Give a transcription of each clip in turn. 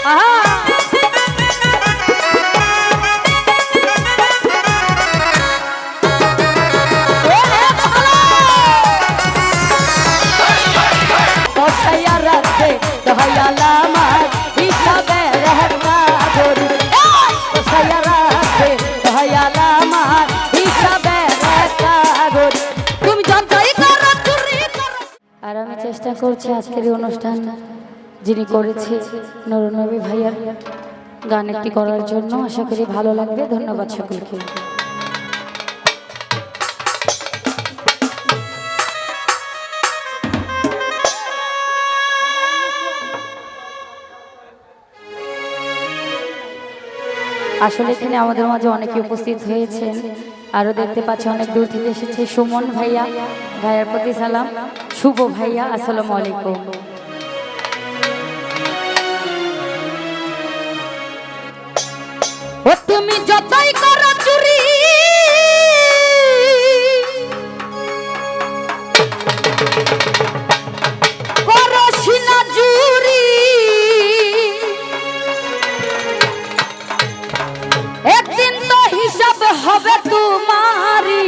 আর আমি চেষ্টা করছি আজকের এই অনুষ্ঠান যিনি করেছে নুরুন্নবী ভাইয়ার গান একটি করার জন্য। আশা করি ভালো লাগবে। ধন্যবাদ সকলকে। আসলে এখানে আমাদের মাঝে অনেকে উপস্থিত হয়েছেন, আরো দেখতে পাচ্ছি অনেক দূর থেকে এসেছে। সুমন ভাইয়া, ভাইয়ার প্রতি সালাম। শুভ ভাইয়া, আসসালামু আলাইকুম। ও তুমি যতই করো চুরি, করো সিনা জুরি, একদিন তো হিসাব হবে তোমারি।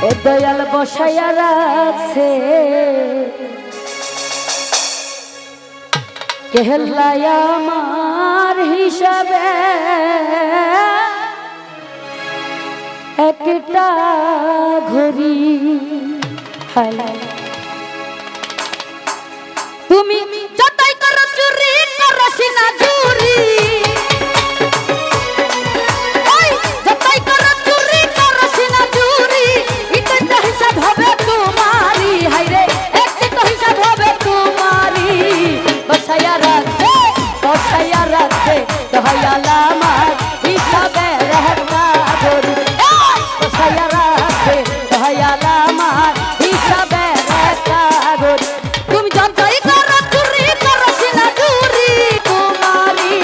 এ দয়াল বসাইয়া রাখছে কেহলাই আমার হিসাবে একটা ঘড়ি। তুমি যতই করো চুরি, করো সিনা জুরি, যতই করো চুরি, করো সিনা জুরি, এটা তো হিসাব হবে তোমারি। হাইরে একটি তো হিসাব হবে তোমারি। বসাইয়া রাখছে, বসাইয়া রাখছে দয়াল আমার হিসাবে একটা ঘড়ি। বসাইয়া রাখছে দয়াল আমার হিসাবে একটা ঘড়ি। তুমি যতই করো চুরি, করো সিনা জুরি তোমারি।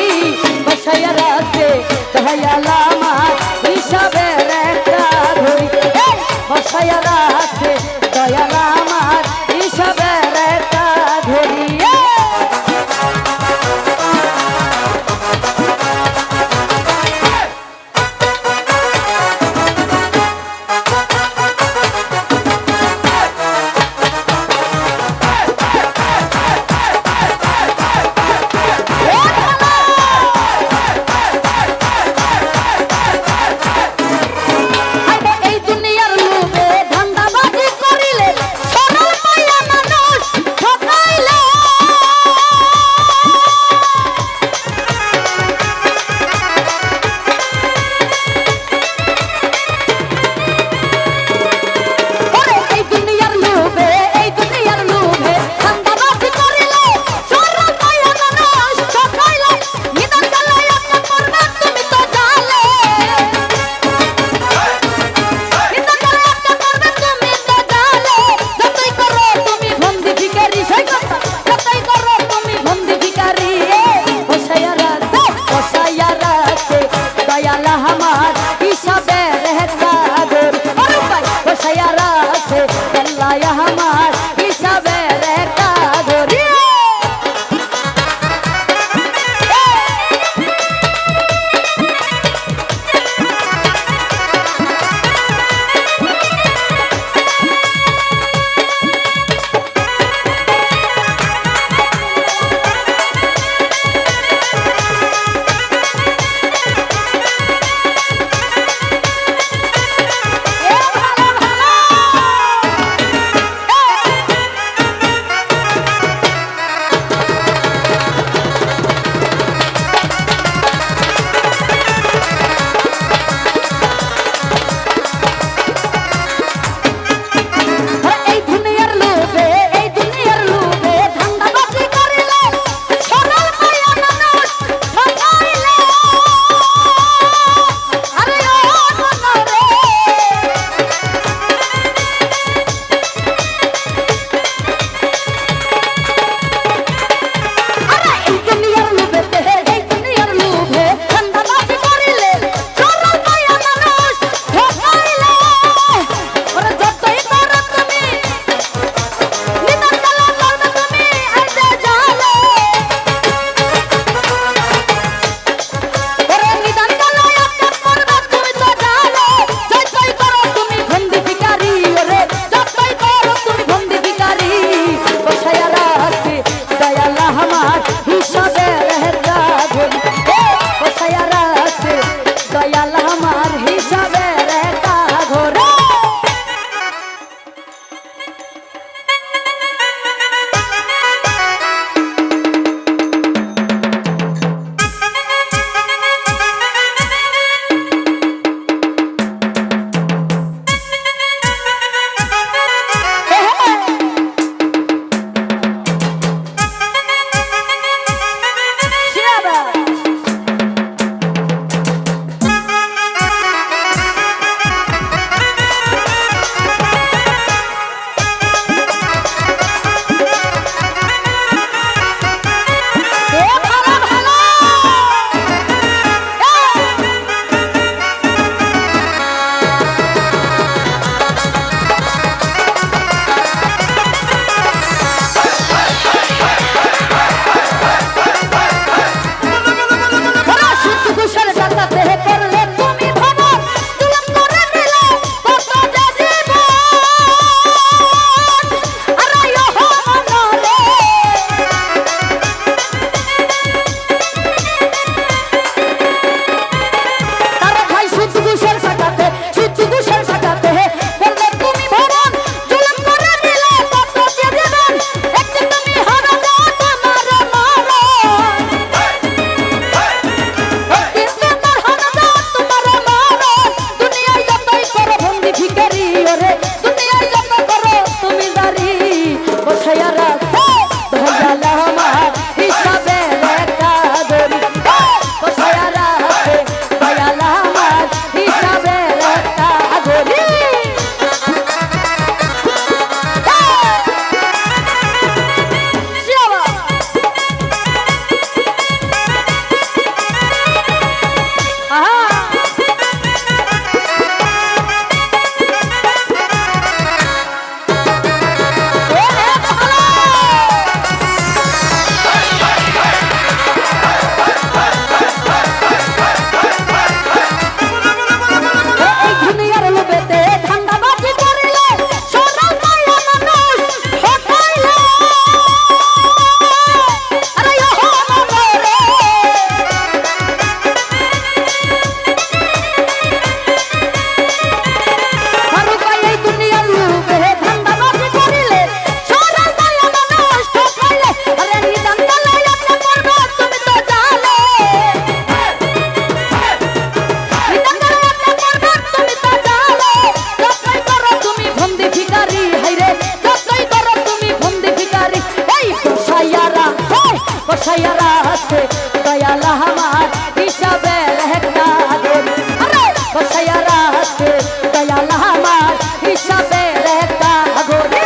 দয়াল আমার হিসাবের একটা গরি আরে বসাইয়া রাখছে দয়াল আমার হিসাবের একটা গরি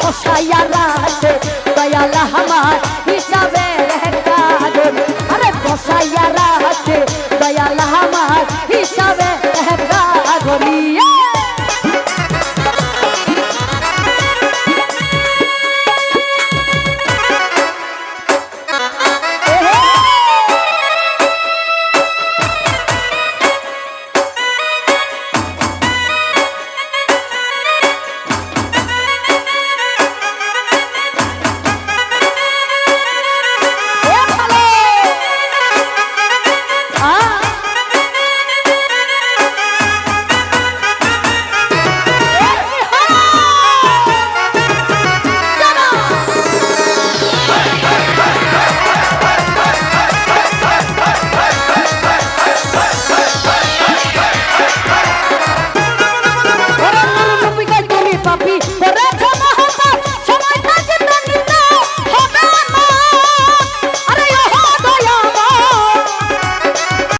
বসাইয়া রাখছে